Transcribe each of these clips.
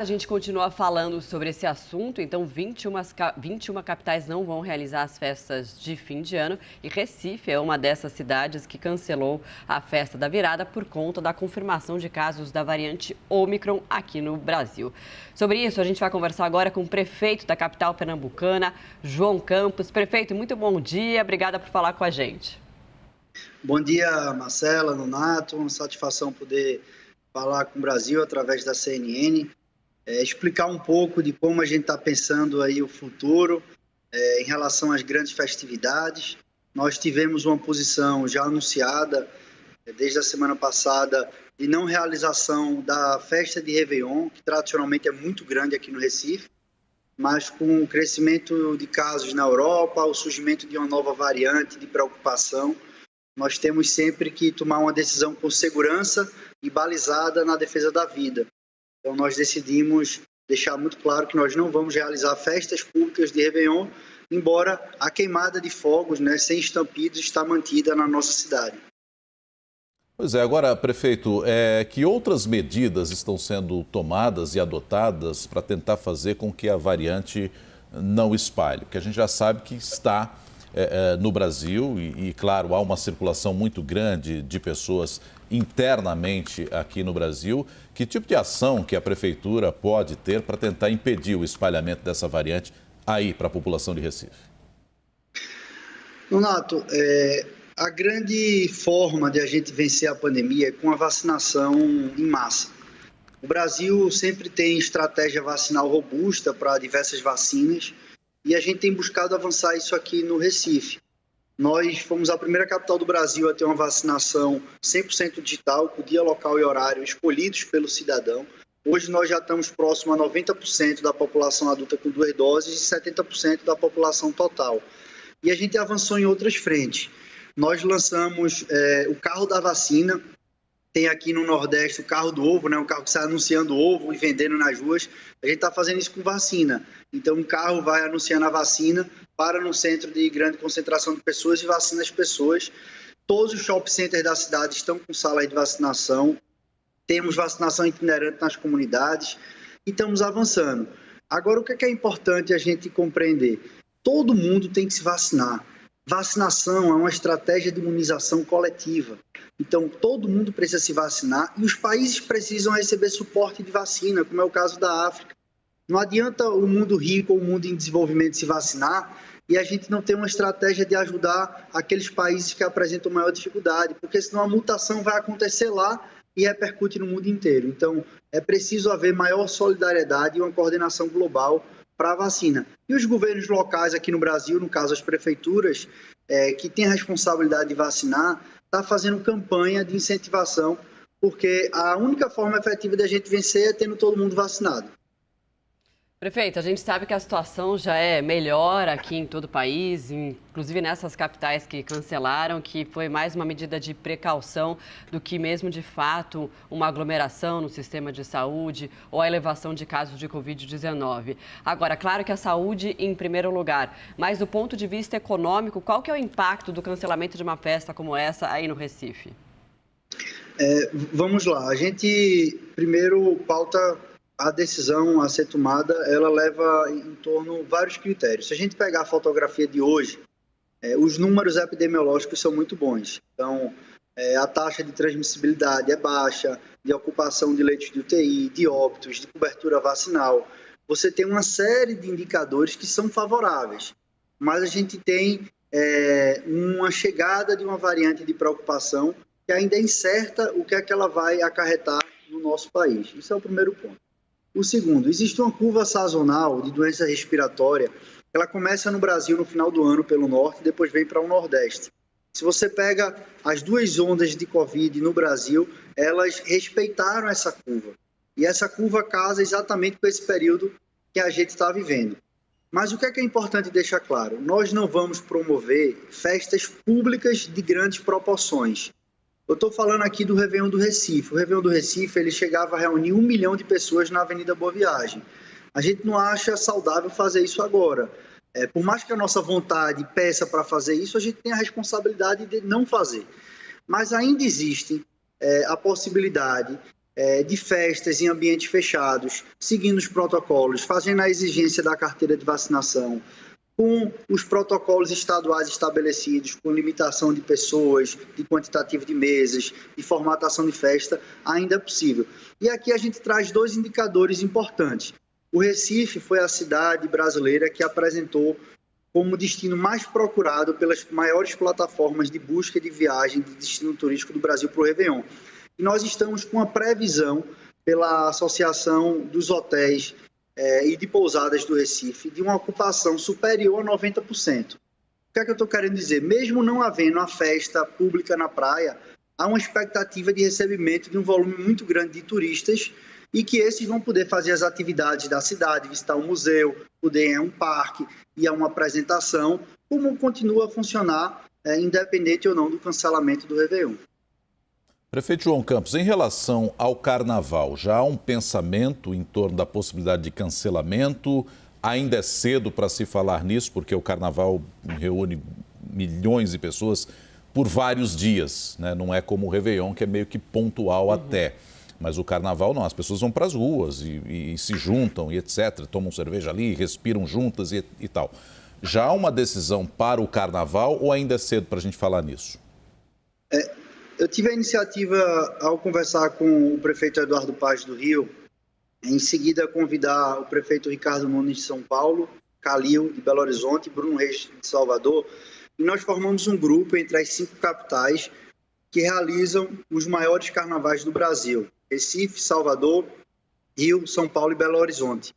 A gente continua falando sobre esse assunto, então 21 capitais não vão realizar as festas de fim de ano e Recife é uma dessas cidades que cancelou a festa da virada por conta da confirmação de casos da variante Ômicron aqui no Brasil. Sobre isso, a gente vai conversar agora com o prefeito da capital pernambucana, João Campos. Prefeito, muito bom dia, obrigada por falar com a gente. Bom dia, Marcela, Nonato, uma satisfação poder falar com o Brasil através da CNN. Explicar um pouco de como a gente está pensando aí o futuro em relação às grandes festividades. Nós tivemos uma posição já anunciada desde a semana passada de não realização da festa de Réveillon, que tradicionalmente é muito grande aqui no Recife, mas com o crescimento de casos na Europa, o surgimento de uma nova variante de preocupação, nós temos sempre que tomar uma decisão com segurança e balizada na defesa da vida. Então, nós decidimos deixar muito claro que nós não vamos realizar festas públicas de Réveillon, embora a queimada de fogos, sem estampidos, está mantida na nossa cidade. Pois é, agora, prefeito, que outras medidas estão sendo tomadas e adotadas para tentar fazer com que a variante não espalhe? Porque a gente já sabe que está no Brasil e, claro, há uma circulação muito grande de pessoas internamente aqui no Brasil. Que tipo de ação que a prefeitura pode ter para tentar impedir o espalhamento dessa variante aí para a população de Recife? Nonato, a grande forma de a gente vencer a pandemia é com a vacinação em massa. O Brasil sempre tem estratégia vacinal robusta para diversas vacinas e a gente tem buscado avançar isso aqui no Recife. Nós fomos a primeira capital do Brasil a ter uma vacinação 100% digital, com dia, local e horário escolhidos pelo cidadão. Hoje nós já estamos próximo a 90% da população adulta com 2 doses e 70% da população total. E a gente avançou em outras frentes. Nós lançamos o carro da vacina. Tem aqui no Nordeste o carro do ovo, um carro que sai anunciando ovo e vendendo nas ruas. A gente está fazendo isso com vacina. Então, um carro vai anunciando a vacina, para num centro de grande concentração de pessoas e vacina as pessoas. Todos os shopping centers da cidade estão com salas de vacinação. Temos vacinação itinerante nas comunidades e estamos avançando. Agora, o que é importante a gente compreender? Todo mundo tem que se vacinar. Vacinação é uma estratégia de imunização coletiva. Então, todo mundo precisa se vacinar e os países precisam receber suporte de vacina, como é o caso da África. Não adianta o mundo rico ou o mundo em desenvolvimento se vacinar e a gente não ter uma estratégia de ajudar aqueles países que apresentam maior dificuldade, porque senão a mutação vai acontecer lá e repercute no mundo inteiro. Então, é preciso haver maior solidariedade e uma coordenação global para a vacina. E os governos locais aqui no Brasil, no caso as prefeituras, que têm a responsabilidade de vacinar, está fazendo campanha de incentivação, porque a única forma efetiva de a gente vencer é tendo todo mundo vacinado. Prefeito, a gente sabe que a situação já é melhor aqui em todo o país, inclusive nessas capitais que cancelaram, que foi mais uma medida de precaução do que mesmo, de fato, uma aglomeração no sistema de saúde ou a elevação de casos de Covid-19. Agora, claro que a saúde em primeiro lugar, mas do ponto de vista econômico, qual que é o impacto do cancelamento de uma festa como essa aí no Recife? Vamos lá, a gente primeiro pauta a decisão a ser tomada, ela leva em torno vários critérios. Se a gente pegar a fotografia de hoje, os números epidemiológicos são muito bons. Então, a taxa de transmissibilidade é baixa, de ocupação de leitos de UTI, de óbitos, de cobertura vacinal. Você tem uma série de indicadores que são favoráveis, mas a gente tem uma chegada de uma variante de preocupação que ainda é incerta o que é que ela vai acarretar no nosso país. Isso é o primeiro ponto. O segundo, existe uma curva sazonal de doença respiratória, ela começa no Brasil no final do ano pelo norte e depois vem para o nordeste. Se você pega as duas ondas de Covid no Brasil, elas respeitaram essa curva. E essa curva casa exatamente com esse período que a gente está vivendo. Mas o que é importante deixar claro? Nós não vamos promover festas públicas de grandes proporções. Eu estou falando aqui do Réveillon do Recife. O Réveillon do Recife ele chegava a reunir 1 milhão de pessoas na Avenida Boa Viagem. A gente não acha saudável fazer isso agora. Por mais que a nossa vontade peça para fazer isso, a gente tem a responsabilidade de não fazer. Mas ainda existe a possibilidade de festas em ambientes fechados, seguindo os protocolos, fazendo a exigência da carteira de vacinação, com os protocolos estaduais estabelecidos, com limitação de pessoas, de quantitativo de mesas, de formatação de festa, ainda é possível. E aqui a gente traz 2 indicadores importantes. O Recife foi a cidade brasileira que apresentou como destino mais procurado pelas maiores plataformas de busca de viagem de destino turístico do Brasil para o Réveillon. E nós estamos com a previsão pela Associação dos Hotéis e de Pousadas do Recife de uma ocupação superior a 90%. O que é que eu estou querendo dizer? Mesmo não havendo a festa pública na praia, há uma expectativa de recebimento de um volume muito grande de turistas e que esses vão poder fazer as atividades da cidade, visitar um museu, poder ir a um parque, ir a uma apresentação, como continua a funcionar, independente ou não do cancelamento do Réveillon. Prefeito João Campos, em relação ao carnaval, já há um pensamento em torno da possibilidade de cancelamento? Ainda é cedo para se falar nisso, porque o carnaval reúne milhões de pessoas por vários dias, né? Não é como o Réveillon, que é meio que pontual até. Mas o carnaval não, as pessoas vão para as ruas e se juntam e etc. Tomam cerveja ali, respiram juntas e tal. Já há uma decisão para o carnaval ou ainda é cedo para a gente falar nisso? Eu tive a iniciativa, ao conversar com o prefeito Eduardo Paz do Rio, em seguida convidar o prefeito Ricardo Nunes de São Paulo, Calil de Belo Horizonte e Bruno Reis de Salvador, e nós formamos um grupo entre as 5 capitais que realizam os maiores carnavais do Brasil: Recife, Salvador, Rio, São Paulo e Belo Horizonte,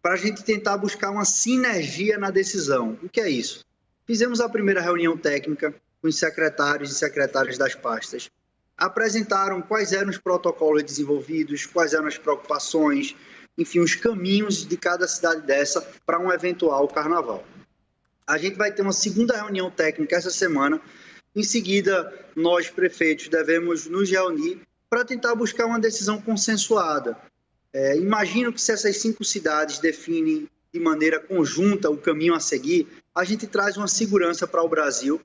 para a gente tentar buscar uma sinergia na decisão. O que é isso? Fizemos a primeira reunião técnica com os secretários e secretárias das pastas. Apresentaram quais eram os protocolos desenvolvidos, quais eram as preocupações, enfim, os caminhos de cada cidade dessa para um eventual carnaval. A gente vai ter uma segunda reunião técnica essa semana. Em seguida, nós, prefeitos, devemos nos reunir para tentar buscar uma decisão consensuada. Imagino que se essas 5 cidades definem de maneira conjunta o caminho a seguir, a gente traz uma segurança para o Brasil,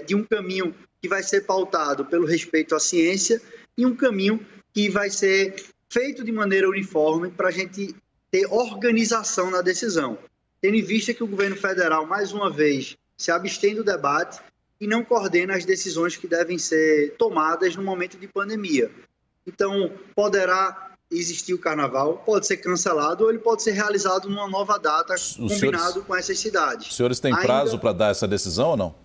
de um caminho que vai ser pautado pelo respeito à ciência e um caminho que vai ser feito de maneira uniforme para a gente ter organização na decisão. Tendo em vista que o governo federal, mais uma vez, se abstém do debate e não coordena as decisões que devem ser tomadas no momento de pandemia. Então, poderá existir o carnaval, pode ser cancelado ou ele pode ser realizado numa nova data, combinado com essas cidades. Os senhores têm prazo para dar essa decisão ou não?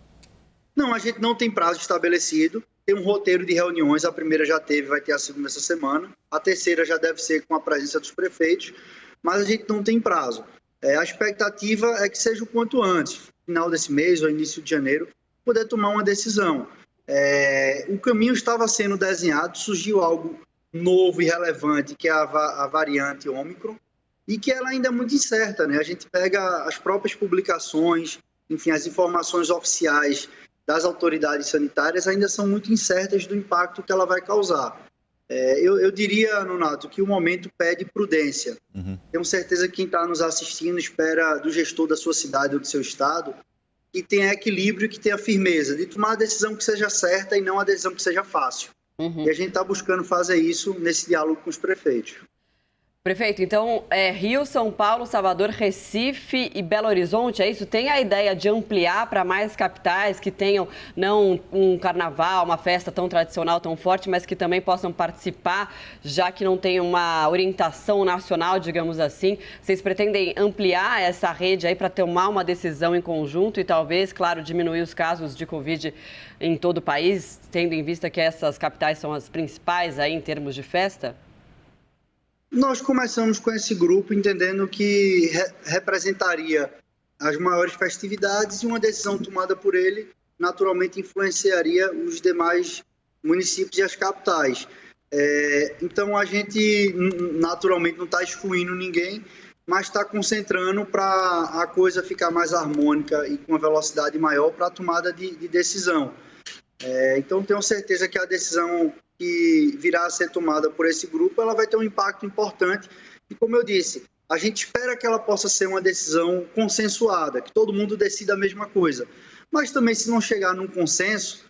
Não, a gente não tem prazo estabelecido, tem um roteiro de reuniões, a primeira já teve, vai ter a segunda essa semana, a terceira já deve ser com a presença dos prefeitos, mas a gente não tem prazo. A expectativa é que seja o quanto antes, final desse mês ou início de janeiro, poder tomar uma decisão. O caminho estava sendo desenhado, surgiu algo novo e relevante, que é a variante Ômicron, e que ela ainda é muito incerta, né? A gente pega as próprias publicações, enfim, as informações oficiais das autoridades sanitárias ainda são muito incertas do impacto que ela vai causar. Eu diria, Nonato, que o momento pede prudência. Tenho certeza que quem está nos assistindo espera do gestor da sua cidade ou do seu estado que tenha equilíbrio, que tenha firmeza de tomar a decisão que seja certa e não a decisão que seja fácil. E a gente está buscando fazer isso nesse diálogo com os prefeitos. Prefeito, então, Rio, São Paulo, Salvador, Recife e Belo Horizonte, é isso? Tem a ideia de ampliar para mais capitais que tenham não um carnaval, uma festa tão tradicional, tão forte, mas que também possam participar, já que não tem uma orientação nacional, digamos assim? Vocês pretendem ampliar essa rede aí para tomar uma decisão em conjunto e talvez, claro, diminuir os casos de Covid em todo o país, tendo em vista que essas capitais são as principais aí em termos de festa? Nós começamos com esse grupo entendendo que representaria as maiores festividades e uma decisão tomada por ele naturalmente influenciaria os demais municípios e as capitais. Então a gente naturalmente não está excluindo ninguém, mas está concentrando para a coisa ficar mais harmônica e com uma velocidade maior para a tomada de decisão. Então tenho certeza que a decisão que virá a ser tomada por esse grupo, ela vai ter um impacto importante. E como eu disse, a gente espera que ela possa ser uma decisão consensuada, que todo mundo decida a mesma coisa. Mas também, se não chegar num consenso,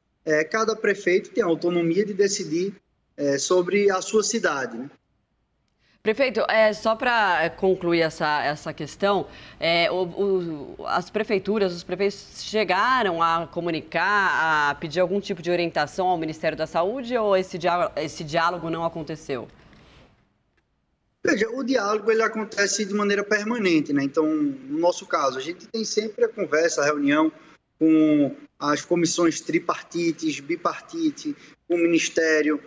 cada prefeito tem a autonomia de decidir sobre a sua cidade, né? Prefeito, só para concluir essa questão, as prefeituras, os prefeitos chegaram a comunicar, a pedir algum tipo de orientação ao Ministério da Saúde ou esse diálogo não aconteceu? Veja, o diálogo ele acontece de maneira permanente, né? Então, no nosso caso, a gente tem sempre a conversa, a reunião com as comissões tripartites, bipartite, com o Ministério.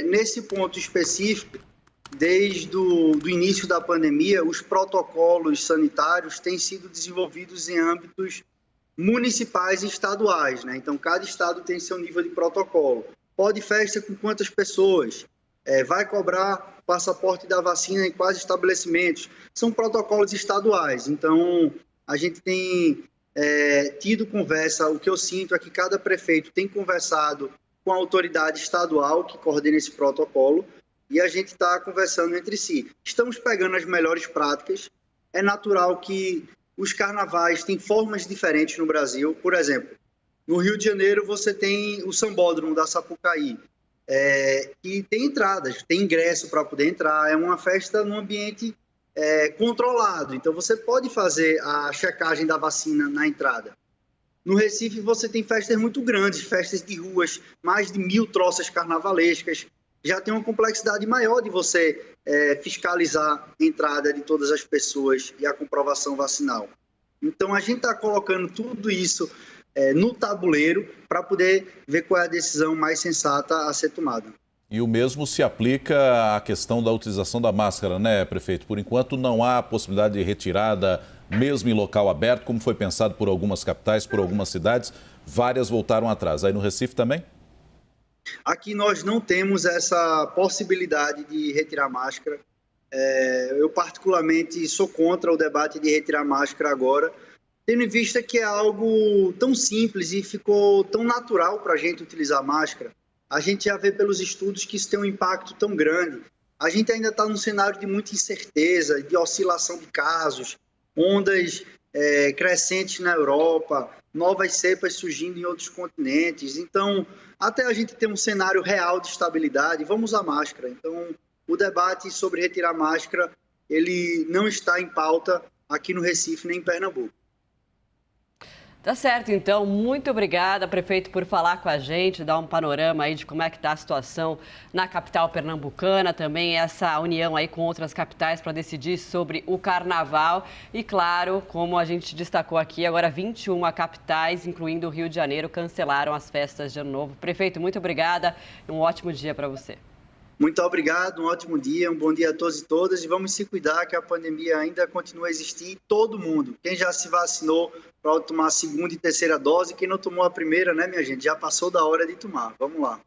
Nesse ponto específico, desde o início da pandemia, os protocolos sanitários têm sido desenvolvidos em âmbitos municipais e estaduais, né? Então, cada estado tem seu nível de protocolo. Pode festa com quantas pessoas? Vai cobrar passaporte da vacina em quais estabelecimentos? São protocolos estaduais. Então, a gente tem tido conversa, o que eu sinto é que cada prefeito tem conversado com a autoridade estadual que coordena esse protocolo, e a gente está conversando entre si. Estamos pegando as melhores práticas. É natural que os carnavais têm formas diferentes no Brasil. Por exemplo, no Rio de Janeiro você tem o Sambódromo da Sapucaí, que tem entradas, tem ingresso para poder entrar. É uma festa num ambiente controlado. Então você pode fazer a checagem da vacina na entrada. No Recife você tem festas muito grandes, festas de ruas, mais de 1.000 troças carnavalescas. Já tem uma complexidade maior de você fiscalizar a entrada de todas as pessoas e a comprovação vacinal. Então, a gente está colocando tudo isso no tabuleiro para poder ver qual é a decisão mais sensata a ser tomada. E o mesmo se aplica à questão da utilização da máscara, né, prefeito? Por enquanto, não há possibilidade de retirada, mesmo em local aberto, como foi pensado por algumas capitais, por algumas cidades. Várias voltaram atrás. Aí no Recife também? Aqui nós não temos essa possibilidade de retirar máscara. Eu particularmente sou contra o debate de retirar máscara agora, tendo em vista que é algo tão simples e ficou tão natural para a gente utilizar máscara. A gente já vê pelos estudos que isso tem um impacto tão grande. A gente ainda está num cenário de muita incerteza, de oscilação de casos, ondas crescentes na Europa, novas cepas surgindo em outros continentes. Então, até a gente ter um cenário real de estabilidade, vamos usar máscara. Então, o debate sobre retirar máscara, ele não está em pauta aqui no Recife nem em Pernambuco. Tá certo, então. Muito obrigada, prefeito, por falar com a gente, dar um panorama aí de como é que está a situação na capital pernambucana, também essa união aí com outras capitais para decidir sobre o carnaval. E claro, como a gente destacou aqui, agora 21 capitais, incluindo o Rio de Janeiro, cancelaram as festas de Ano Novo. Prefeito, muito obrigada e um ótimo dia para você. Muito obrigado, um ótimo dia, um bom dia a todos e todas, e vamos se cuidar que a pandemia ainda continua a existir em todo mundo. Quem já se vacinou para tomar a segunda e terceira dose, quem não tomou a primeira, né, minha gente, já passou da hora de tomar. Vamos lá.